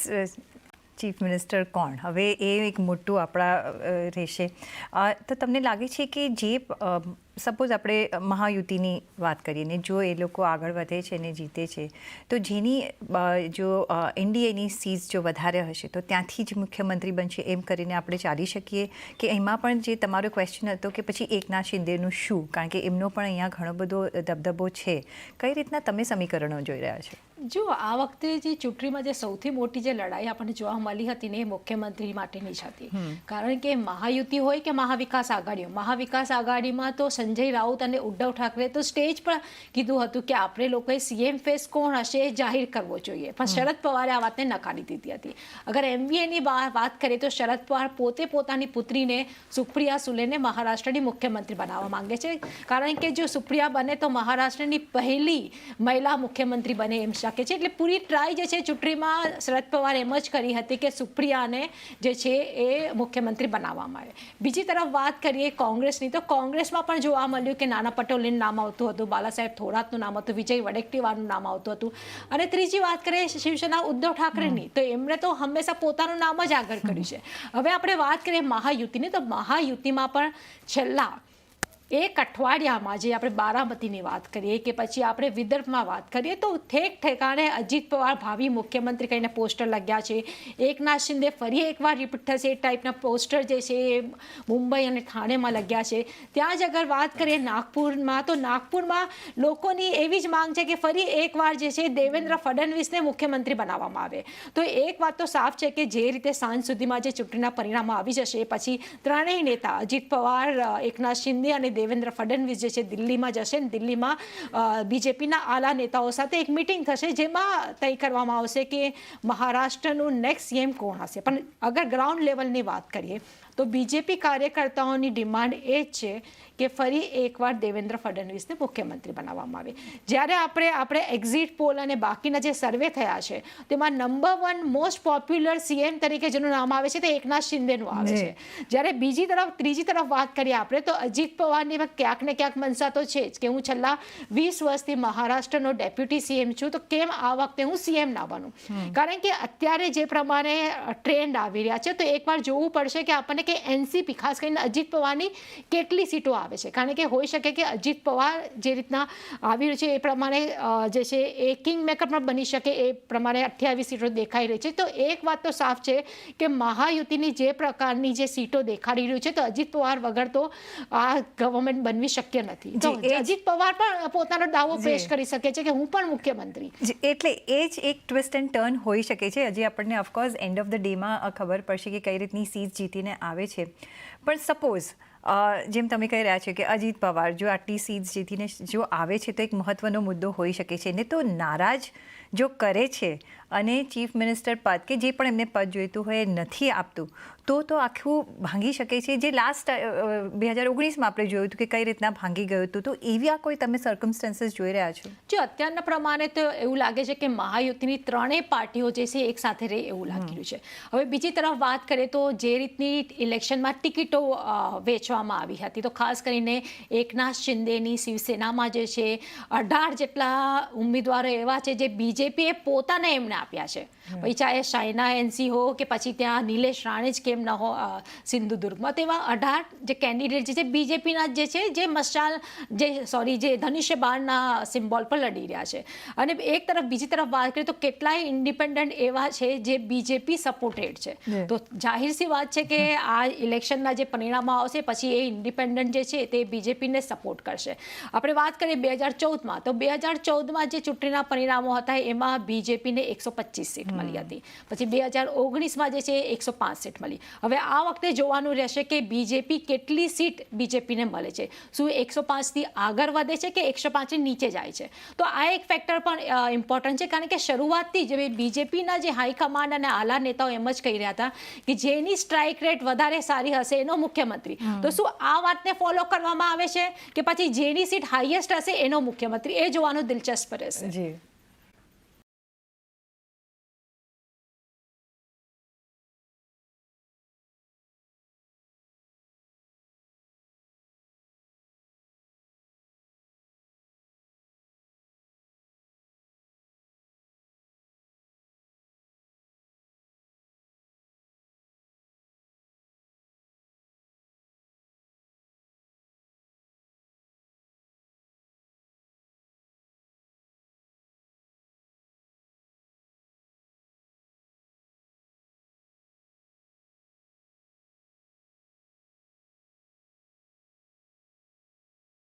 Next chief minister કોણ? હવે એ એક મોટું આપણા રહેશે. તો તમને લાગે છે કે જે સપોઝ આપણે મહાયુતિની વાત કરીએ ને જો એ લોકો આગળ વધે છે ને જીતે છે તો જેની જો એનડીએની સીટ જો વધારે હશે તો ત્યાંથી જ મુખ્યમંત્રી બનશે એમ કરીને આપણે ચાલી શકીએ કે એમાં પણ જે તમારો ક્વેશ્ચન હતો કે પછી એકનાથ શિંદેનું શું, કારણ કે એમનો પણ અહીંયા ઘણો બધો દબદબો છે, કઈ રીતના તમે સમીકરણો જોઈ રહ્યા છો? જો આ વખતે જે ચૂંટણીમાં જે સૌથી મોટી જે લડાઈ આપણને જોવા મળી હતી ને એ મુખ્યમંત્રી માટેની જ હતી. કારણ કે મહાયુતિ હોય કે મહાવિકાસ આઘાડીઓ, મહાવિકાસ આઘાડીમાં તો સંજય રાઉત અને ઉદ્ધવ ઠાકરે તો સ્ટેજ પર કીધું હતું કે આપણે લોકોએ સીએમ ફેસ કોણ હશે એ જાહેર કરવો જોઈએ, પણ શરદ પવારે આ વાતને નકારી દીધી હતી. અગર એમવીએની વાત કરીએ તો શરદ પવાર પોતે પોતાની પુત્રીને સુપ્રિયા સુલેને મહારાષ્ટ્રની મુખ્યમંત્રી બનાવવા માંગે છે, કારણ કે જો સુપ્રિયા બને તો મહારાષ્ટ્રની પહેલી મહિલા મુખ્યમંત્રી બને એમ શકે છે. એટલે પૂરી ટ્રાય જે છે ચૂંટણીમાં શરદ પવાર એમ જ કરી હતી કે સુપ્રિયાને જે છે એ મુખ્યમંત્રી બનાવવામાં આવે. બીજી તરફ વાત કરીએ કોંગ્રેસની તો કોંગ્રેસમાં પણ જોવા મળ્યું કે નાના પટોલેનું નામ આવતું હતું, બાલાસાહેબ થોરાતનું નામ હતું, વિજય વડેટ્ટીવારનું નામ આવતું હતું. અને ત્રીજી વાત કરીએ શિવસેના ઉદ્ધવ ઠાકરેની તો એમણે તો હંમેશા પોતાનું નામ જ આગળ કર્યું છે. હવે આપણે વાત કરીએ મહાયુતિની તો મહાયુતિમાં પણ છેલ્લા એક અઠવાડિયામાં જે આપણે બારામતીની વાત કરીએ કે પછી આપણે વિદર્ભમાં વાત કરીએ તો ઠેક ઠેકાણે અજીત પવાર ભાવિ મુખ્યમંત્રી કહીને પોસ્ટર લગ્યા છે. એકનાથ શિંદે ફરી એકવાર રિપીટ થશે એ ટાઈપના પોસ્ટર જે છે એ મુંબઈ અને થાણેમાં લગ્યા છે. ત્યાં જ અગર વાત કરીએ નાગપુરમાં તો નાગપુરમાં લોકોની એવી જ માંગ છે કે ફરી એકવાર જે છે દેવેન્દ્ર ફડણવીસને મુખ્યમંત્રી બનાવવામાં આવે. તો એક વાત તો સાફ છે કે જે રીતે સાંજ સુધીમાં જે ચૂંટણીના પરિણામો આવી જશે પછી ત્રણેય નેતા અજીત પવાર, એકનાથ શિંદે અને દેવેન્દ્ર ફડણવીસ જે છે દિલ્હીમાં જશે અને દિલ્હીમાં બીજેપીના આલા નેતાઓ સાથે એક મિટિંગ થશે જેમાં તય કરવામાં આવશે કે મહારાષ્ટ્રનું નેક્સ્ટ સીએમ કોણ હશે. પણ અગર ગ્રાઉન્ડ લેવલની વાત કરીએ તો બીજેપી કાર્યકર્તાઓની ડિમાન્ડ એ જ છે કે ફરી એકવાર દેવેન્દ્ર ફડણવીસને મુખ્યમંત્રી બનાવવામાં આવે. જ્યારે આપણે એક્ઝિટ પોલ અને બાકીના જે સર્વે થયા છે તેમાં નંબર 1 મોસ્ટ પોપ્યુલર સીએમ તરીકે જેનું નામ આવે છે તે એકનાથ શિંદેનું આવે છે. જ્યારે ત્રીજી તરફ વાત કરીએ આપણે તો અજીત પવારની ક્યાંક ને ક્યાંક મનસા તો છે જ કે હું છેલ્લા 20 વર્ષથી મહારાષ્ટ્રનો ડેપ્યુટી સીએમ છું તો કેમ આ વખતે હું સીએમ ના બનું. કારણ કે અત્યારે જે પ્રમાણે ટ્રેન્ડ આવી રહ્યા છે તો એકવાર જોવું પડશે કે આપણને કે એનસીપી ખાસ કરીને અજીત પવારની કેટલી સીટો આવે છે. કારણ કે હોઈ શકે કે અજીત પવાર જે રીતના આવી રહ્યું છે એ પ્રમાણે જે છે એ કિંગ મેકર પણ બની શકે, એ પ્રમાણે 28 સીટો દેખાઈ રહી છે. તો એક વાત તો સાફ છે કે મહાયુતિની જે પ્રકારની જે સીટો દેખાડી રહ્યું છે તો અજીત પવાર વગર તો આ ગવર્મેન્ટ બનવી શક્ય નથી. તો અજીત પવાર પણ પોતાનો દાવો પેશ કરી શકે છે કે હું પણ મુખ્યમંત્રી. એટલે એ જ એક ટ્વિસ્ટ એન્ડ ટર્ન હોઈ શકે છે. હજી આપણને ઓફકોર્સ એન્ડ ઓફ ધ ડેમાં ખબર પડશે કે કઈ રીતની સીટ જીતીને આવે છે. પણ સપોઝ જેમ તમે કહી રહ્યા છો કે અજીત પવાર જો આટલી સીટ્સ જીતીને જો આવે છે તો એક મહત્વનો મુદ્દો હોઈ શકે છે ને તો નારાજ જો કરે છે અને ચીફ મિનિસ્ટર પદ કે જે પણ એમને પદ જોઈતું હોય એ નથી આપતું તો આખું ભાંગી શકે છે. જે લાસ્ટ 2019માં આપણે જોયું હતું કે કઈ રીતના ભાંગી ગયું હતું. તો એવી આ કોઈ તમે સર્કમસ્ટન્સીસ જોઈ રહ્યા છો? જો અત્યારના પ્રમાણે તો એવું લાગે છે કે મહાયુતિની ત્રણેય પાર્ટીઓ જે છે એક સાથે રહે એવું લાગી રહ્યું છે. હવે બીજી તરફ વાત કરીએ તો જે રીતની ઇલેક્શનમાં ટિકિટો વેચવામાં આવી હતી તો ખાસ કરીને એકનાથ શિંદેની શિવસેનામાં જે છે 18 જેટલા ઉમેદવારો એવા છે જે બીજેપીએ પોતાને એમને આપ્યા છે. પછી ચાહે શાયના એનસી હો કે પછી ત્યાં નિલેશ રાણે જ કેમ ન હો સિંધુદુર્ગમાં, તેવા 18 જે કેન્ડિડેટ જે છે બીજેપીના જે છે જે ધનુષ્ય બાણના સિમ્બોલ પર લડી રહ્યા છે. અને એક તરફ બીજી તરફ વાત કરીએ તો કેટલાય ઇન્ડિપેન્ડન્ટ એવા છે જે બીજેપી સપોર્ટેડ છે. તો જાહેર સી વાત છે કે આ ઇલેક્શનના જે પરિણામો આવશે પછી એ ઇન્ડિપેન્ડન્ટ જે છે તે બીજેપીને સપોર્ટ કરશે. આપણે વાત કરીએ 2014માં તો 2014માં જે ચૂંટણીના પરિણામો હતા એમાં બીજેપીને 125 સીટ મળી હતી. પછી 2019માં જે છે 105 સીટ મળી. હવે આ વખતે જોવાનું રહેશે કે બીજેપી કેટલી સીટ બીજેપીને મળે છે. શું 105થી આગળ વધે છે કે 105થી નીચે જાય છે? તો આ એક ફેક્ટર પણ ઇમ્પોર્ટન્ટ છે. કારણ કે શરૂઆતથી જ બીજેપીના જે હાઈકમાન્ડ અને આલા નેતાઓ એમ જ કહી રહ્યા હતા કે જેની સ્ટ્રાઇક રેટ વધારે સારી હશે એનો મુખ્યમંત્રી. તો શું આ વાતને ફોલો કરવામાં આવે છે કે પછી જેની સીટ હાઈએસ્ટ હશે એનો મુખ્યમંત્રી? એ જોવાનું દિલચસ્પ રહેશે.